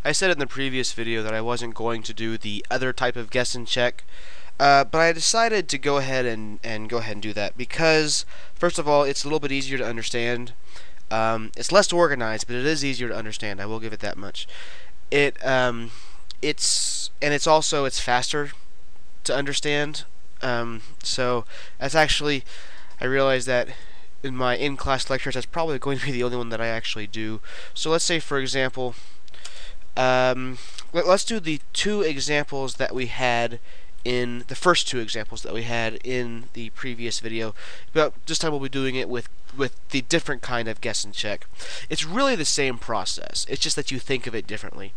I said in the previous video that I wasn't going to do the other type of guess and check, but I decided to go ahead and do that because, first of all, it's a little bit easier to understand. It's less organized, but it is easier to understand. I will give it that much. It's also faster to understand. So that's actually, I realized that in my in-class lectures, that's probably going to be the only one that I actually do. So let's say, for example, let's do the two examples that we had in the first two examples that we had in the previous video, but this time we'll be doing it with the different kind of guess and check. It's really the same process, it's just that you think of it differently.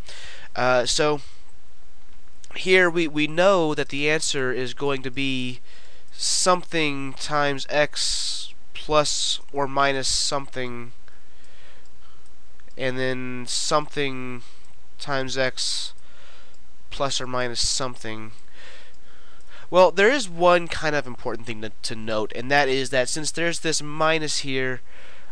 So here we know that the answer is going to be something times x plus or minus something, and then something times x plus or minus something. Well, there is one kind of important thing to note, and that is that since there's this minus here,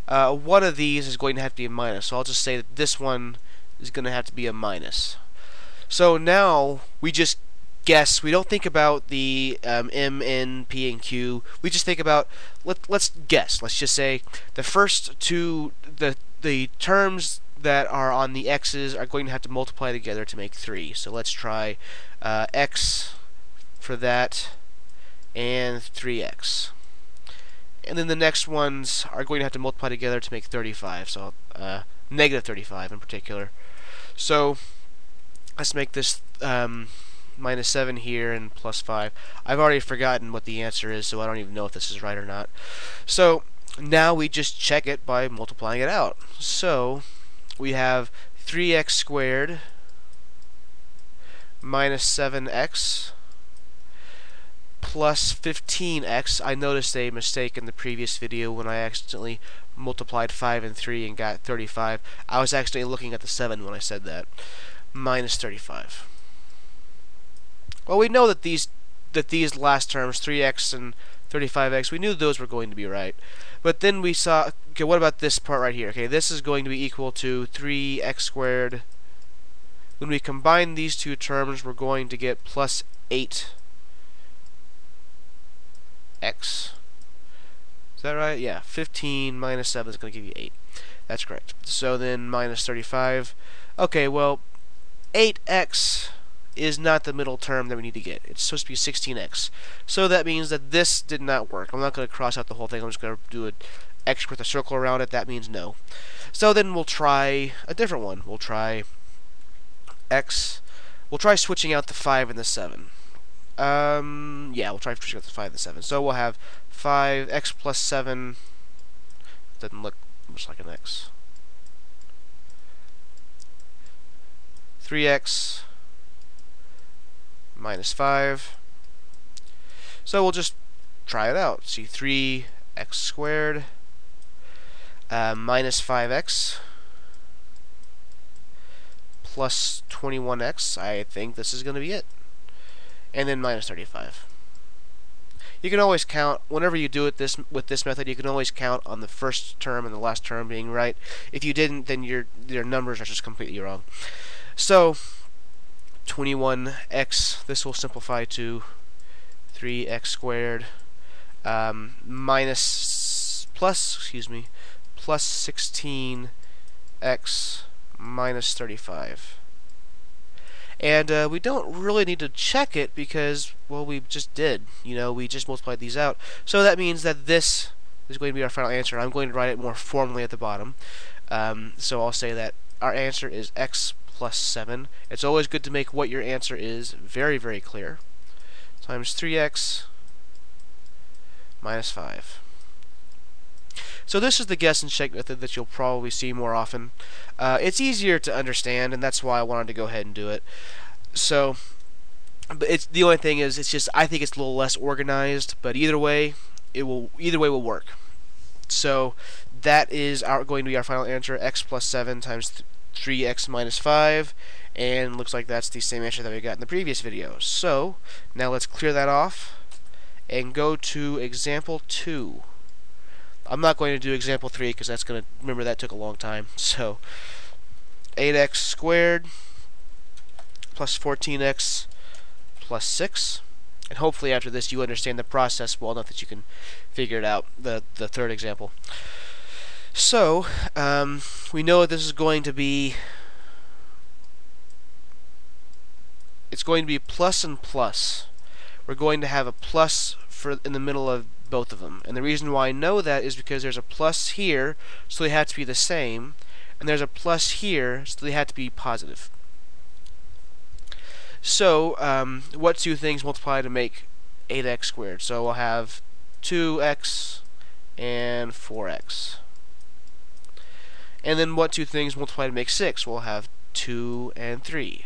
one of these is going to have to be a minus. So I'll just say that this one is going to have to be a minus. So now we just guess. We don't think about the M, N, P, and Q. We just think about, let's guess. Let's just say the first two, the terms that are on the x's are going to have to multiply together to make 3. So let's try x for that and 3x. And then the next ones are going to have to multiply together to make 35. So negative 35 in particular. So let's make this minus 7 here and plus 5. I've already forgotten what the answer is, so I don't even know if this is right or not. So now we just check it by multiplying it out. So we have 3x squared minus 7x plus 15x. I noticed a mistake in the previous video when I accidentally multiplied 5 and 3 and got 35. I was actually looking at the 7 when I said that. Minus 35. Well, we know that these last terms, 3x and 35x, we knew those were going to be right. But then we saw, okay, what about this part right here? Okay, this is going to be equal to 3x squared. When we combine these two terms, we're going to get plus 8x. Is that right? Yeah, 15 minus 7 is going to give you 8. That's correct. So then minus 35. Okay, well, 8x is not the middle term that we need to get. It's supposed to be 16x. So that means that this did not work. I'm not going to cross out the whole thing. I'm just going to do an x with a circle around it. That means no. So then we'll try a different one. We'll try x. We'll try switching out the 5 and the 7. Yeah, we'll try switching out the 5 and the 7. So we'll have 5x plus 7. Doesn't look much like an x. 3x minus 5. So we'll just try it out. See, 3x squared minus 5x plus 21x. I think this is going to be it. And then minus 35. You can always count, whenever you do it with this method, you can always count on the first term and the last term being right. If you didn't, then your numbers are just completely wrong. So 21x, this will simplify to 3x squared plus 16x minus 35. And we don't really need to check it because, well, we just did. You know, we just multiplied these out. So that means that this is going to be our final answer. I'm going to write it more formally at the bottom. So I'll say that our answer is x plus 7. It's always good to make what your answer is very, very clear. Times 3x minus 5. So this is the guess and check method that you'll probably see more often. It's easier to understand, and that's why I wanted to go ahead and do it. So, but it's the only thing is, it's just I think it's a little less organized. But either way, either way will work. So that is going to be our final answer: x plus 7 times 3x minus 5, and looks like that's the same answer that we got in the previous video. So now let's clear that off and go to example 2. I'm not going to do example 3 because that's going to, remember, that took a long time. So 8x squared plus 14x plus 6. And hopefully after this you understand the process well enough that you can figure it out, the third example. So, we know that this is going to be, it's going to be plus and plus. We're going to have a plus in the middle of both of them. And the reason why I know that is because there's a plus here, so they have to be the same, and there's a plus here, so they have to be positive. So, what two things multiply to make 8x squared? So we'll have 2x and 4x. And then what two things multiply to make 6? We'll have 2 and 3.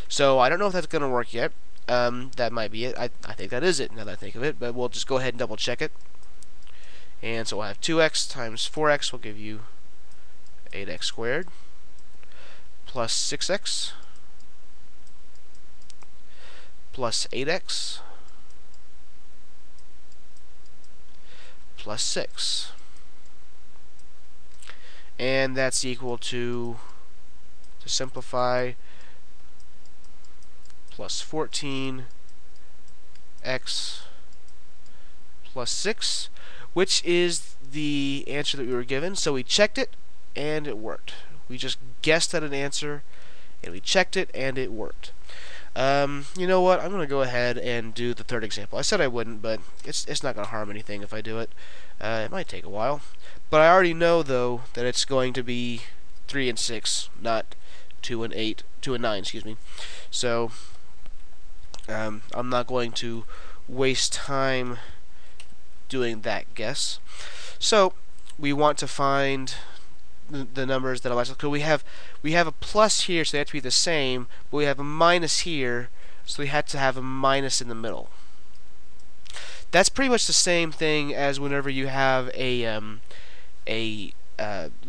So I don't know if that's going to work yet. That might be it. I think that is it, now that I think of it, but we'll just go ahead and double check it. And so we'll have 2x times 4x will give you 8x squared plus 6x plus 8x plus 6. And that's equal to simplify, plus 14x plus 6, which is the answer that we were given. So we checked it and it worked. We just guessed at an answer and we checked it and it worked. You know what? I'm going to go ahead and do the third example. I said I wouldn't, but it's not going to harm anything if I do it. It might take a while. But I already know, though, that it's going to be 3 and 6, not 2 and 8, 2 and 9, excuse me. So, I'm not going to waste time doing that guess. So, we want to find the numbers that are like, so we have a plus here, so they have to be the same, but we have a minus here, so we have to have a minus in the middle. That's pretty much the same thing as whenever you have a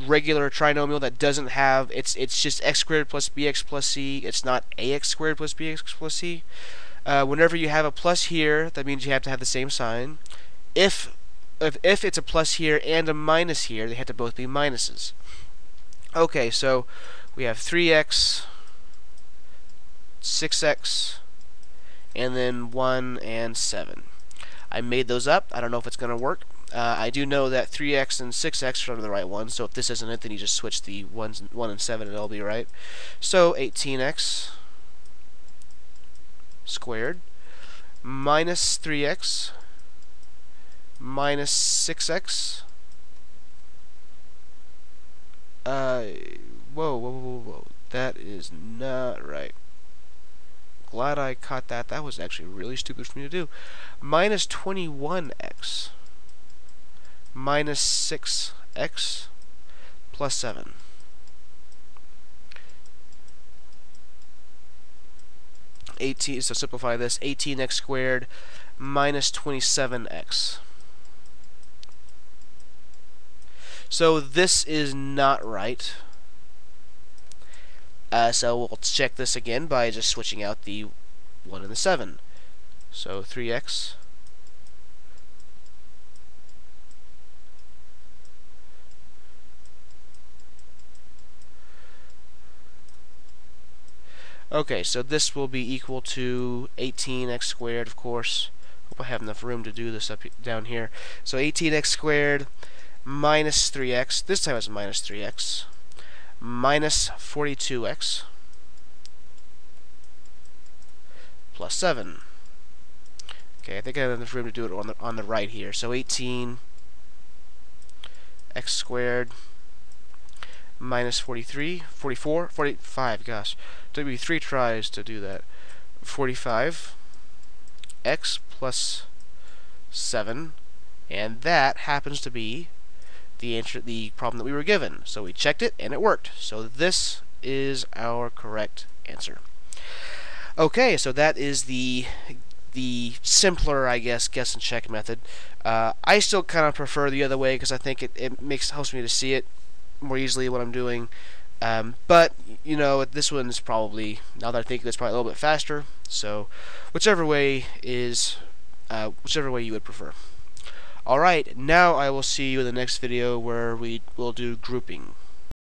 regular trinomial that doesn't have, it's just x squared plus bx plus c. It's not ax squared plus bx plus c. Whenever you have a plus here, that means you have to have the same sign. If it's a plus here and a minus here, they have to both be minuses. Okay, so we have 3x, 6x, and then 1 and 7. I made those up. I don't know if it's going to work. I do know that 3x and 6x are the right ones, so if this isn't it, then you just switch the 1 and 7 and it'll be right. So 18x squared minus 3x minus 6x. Whoa. That is not right. Glad I caught that. That was actually really stupid for me to do. Minus 21x minus 6x plus 7. So simplify this. 18x squared minus 27x. So this is not right. So we'll check this again by just switching out the 1 and the 7. So 3x okay, so this will be equal to 18x squared, of course. Hope I have enough room to do this down here. So 18x squared minus 3x, this time it's minus 3x, minus 42x plus 7. Okay, I think I have enough room to do it on the right here. So 18x squared minus 45, gosh. It took me 3 tries to do that. 45x plus 7, and that happens to be the answer, the problem that we were given. So we checked it and it worked. So this is our correct answer. Okay, so that is the simpler, I guess, guess and check method. I still kind of prefer the other way because I think it helps me to see it more easily what I'm doing. But you know, this one's probably, now that I think of it, it's probably a little bit faster. So whichever way you would prefer. Alright, now I will see you in the next video where we will do grouping.